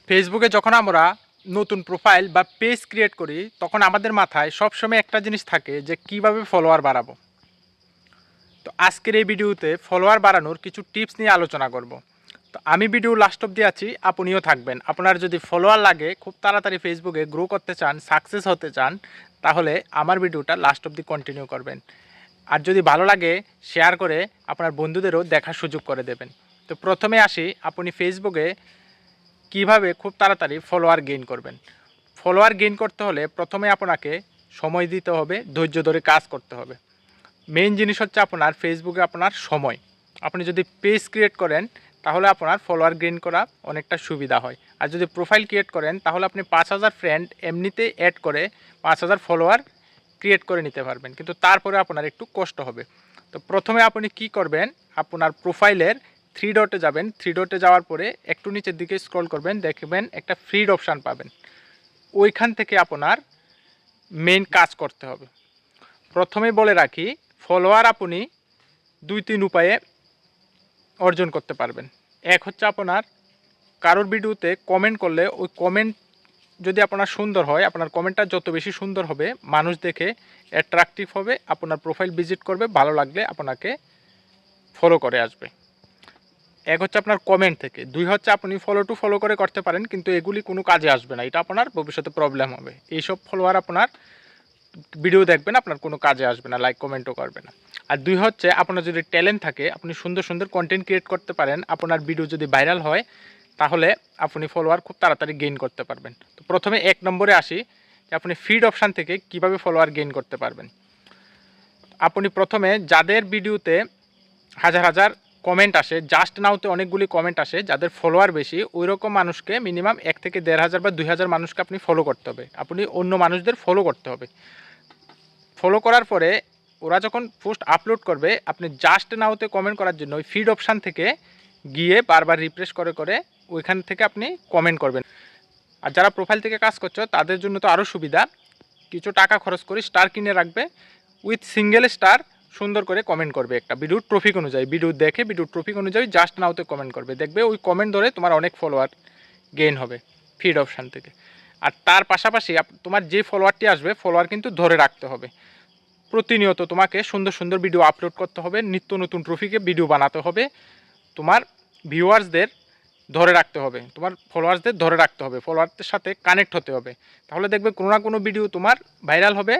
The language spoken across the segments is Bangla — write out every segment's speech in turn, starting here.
ফেসবুকে যখন আমরা নতুন প্রোফাইল বা পেজ ক্রিয়েট করি তখন আমাদের মাথায় সবসময় একটা জিনিস থাকে যে কিভাবে ফলোয়ার বাড়াবো। তো আজকের এই ভিডিওতে ফলোয়ার বাড়ানোর কিছু টিপস নিয়ে আলোচনা করব। তো আমি ভিডিও লাস্ট অব্দি আছি, আপনিও থাকবেন। আপনার যদি ফলোয়ার লাগে, খুব তাড়াতাড়ি ফেসবুকে গ্রো করতে চান, সাকসেস হতে চান, তাহলে আমার ভিডিওটা লাস্ট অব্দি কন্টিনিউ করবেন। আর যদি ভালো লাগে শেয়ার করে আপনার বন্ধুদেরও দেখার সুযোগ করে দেবেন। তো প্রথমে আসি, আপনি ফেসবুকে কিভাবে খুব তাড়াতাড়ি ফলোয়ার গেইন করবেন। ফলোয়ার গেইন করতে হলে প্রথমে আপনাকে সময় দিতে হবে, ধৈর্য ধরে কাজ করতে হবে। মেইন জিনিস হচ্ছে আপনার ফেসবুকে আপনার সময়। আপনি যদি পেজ ক্রিয়েট করেন তাহলে আপনার ফলোয়ার গেইন করা অনেকটা সুবিধা হয়। আর যদি প্রোফাইল ক্রিয়েট করেন তাহলে আপনি 5000 ফ্রেন্ড এমনিতে অ্যাড করে 5000 ফলোয়ার ক্রিয়েট করে নিতে পারবেন, কিন্তু তারপরে আপনার একটু কষ্ট হবে। তো প্রথমে আপনি কি করবেন, আপনার প্রোফাইলের 3 ডটে যাবেন। 3 ডটে যাওয়ার পরে একটু নিচের দিকে স্ক্রল করবেন, দেখবেন একটা ফ্রি অপশান পাবেন। ওইখান থেকে আপনার মেইন কাজ করতে হবে। প্রথমেই বলে রাখি, ফলোয়ার আপনি 2-3 উপায়ে অর্জন করতে পারবেন। এক হচ্ছে আপনার কারোর ভিডিওতে কমেন্ট করলে ওই কমেন্ট যদি আপনার সুন্দর হয়, আপনার কমেন্টটা যত বেশি সুন্দর হবে মানুষ দেখে অ্যাট্রাকটিভ হবে, আপনার প্রোফাইল ভিজিট করবে, ভালো লাগলে আপনাকে ফলো করে আসবে। এক হচ্ছে আপনার কমেন্ট থেকে। 2 হচ্ছে আপনি ফলো টু ফলো করে করতে পারেন, কিন্তু এগুলি কোনো কাজে আসবে না, এটা আপনার ভবিষ্যতে প্রবলেম হবে। এইসব ফলোয়ার আপনার ভিডিও দেখবেন, আপনার কোনো কাজে আসবে না, লাইক কমেন্টও করবে না। আর 2 হচ্ছে আপনার যদি ট্যালেন্ট থাকে, আপনি সুন্দর সুন্দর কন্টেন্ট ক্রিয়েট করতে পারেন, আপনার ভিডিও যদি ভাইরাল হয় তাহলে আপনি ফলোয়ার খুব তাড়াতাড়ি গেইন করতে পারবেন। তো প্রথমে 1 নম্বরে আসি যে আপনি ফিড অপশান থেকে কিভাবে ফলোয়ার গেইন করতে পারবেন। আপনি প্রথমে যাদের ভিডিওতে হাজার হাজার কমেন্ট আসে, জাস্ট নাওতে অনেকগুলি কমেন্ট আসে, যাদের ফলোয়ার বেশি, ওই রকম মানুষকে মিনিমাম 1 থেকে 1500 বা 2000 মানুষকে আপনি ফলো করতে হবে। আপনি অন্য মানুষদের ফলো করতে হবে। ফলো করার পরে ওরা যখন পোস্ট আপলোড করবে, আপনি জাস্ট নাওতে কমেন্ট করার জন্য ওই ফিড অপশান থেকে গিয়ে বারবার রিফ্রেশ করে করে ওইখান থেকে আপনি কমেন্ট করবেন। আর যারা প্রোফাইল থেকে কাজ করছো তাদের জন্য তো আরও সুবিধা, কিছু টাকা খরচ করে স্টার কিনে রাখবে, উইথ সিঙ্গেল স্টার সুন্দর করে কমেন্ট করবে একটা ভিডিওর ট্রফিক অনুযায়ী, ভিডিও দেখে ভিডিওর ট্রফিক অনুযায়ী জাস্ট নাওতে কমেন্ট করবে, দেখবে ওই কমেন্ট ধরে তোমার অনেক ফলোয়ার গেইন হবে ফিড অপশান থেকে। আর তার পাশাপাশি তোমার যে ফলোয়ারটি আসবে, ফলোয়ার কিন্তু ধরে রাখতে হবে। প্রতিনিয়ত তোমাকে সুন্দর সুন্দর ভিডিও আপলোড করতে হবে, নিত্য নতুন ট্রফিকে ভিডিও বানাতে হবে, তোমার ভিউয়ার্সদের ধরে রাখতে হবে, তোমার ফলোয়ার্সদের ধরে রাখতে হবে, ফলোয়ারদের সাথে কানেক্ট হতে হবে। তাহলে দেখবে কোনো না কোনো ভিডিও তোমার ভাইরাল হবে।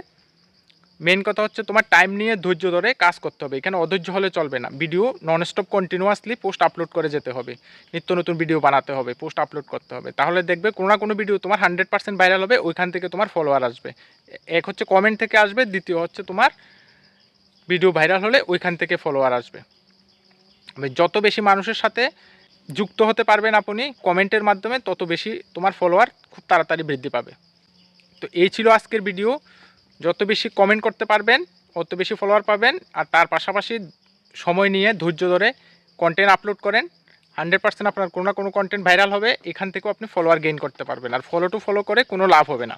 মেন কথা হচ্ছে তোমার টাইম নিয়ে ধৈর্য ধরে কাজ করতে হবে, এখানে অধৈর্য হলে চলবে না। Video nonstop continuously post upload করে যেতে হবে, নিত্য নতুন ভিডিও বানাতে হবে, পোস্ট আপলোড করতে হবে। তাহলে দেখবে কোনো না কোনো ভিডিও তোমার 100% ভাইরাল হবে, ওইখান থেকে তোমার ফলোয়ার আসবে। এক হচ্ছে কমেন্ট থেকে আসবে, দ্বিতীয় হচ্ছে তোমার ভিডিও ভাইরাল হলে ওইখান থেকে ফলোয়ার আসবে। যত বেশি মানুষের সাথে যুক্ত হতে পারবেন আপনি কমেন্টের মাধ্যমে, তত বেশি তোমার ফলোয়ার খুব তাড়াতাড়ি বৃদ্ধি পাবে। তো এই ছিল আজকের ভিডিও। যত বেশি কমেন্ট করতে পারবেন তত বেশি ফলোয়ার পাবেন। আর তার পাশাপাশি সময় নিয়ে ধৈর্য ধরে কন্টেন্ট আপলোড করেন, 100% আপনার কোনো না কোনো কন্টেন্ট ভাইরাল হবে, এখান থেকেও আপনি ফলোয়ার গেইন করতে পারবেন। আর ফলো টু ফলো করে কোনো লাভ হবে না,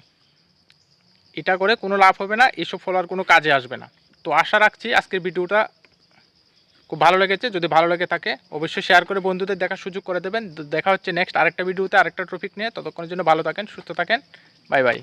এটা করে কোনো লাভ হবে না, এইসব ফলোয়ার কোনো কাজে আসবে না। তো আশা রাখছি আজকের ভিডিওটা খুব ভালো লেগেছে। যদি ভালো লেগে থাকে অবশ্যই শেয়ার করে বন্ধুদের দেখার সুযোগ করে দেবেন। দেখা হচ্ছে নেক্সট আরেকটা ভিডিওতে আরেকটা টপিক নিয়ে। ততক্ষণের জন্য ভালো থাকেন, সুস্থ থাকেন, বাই বাই।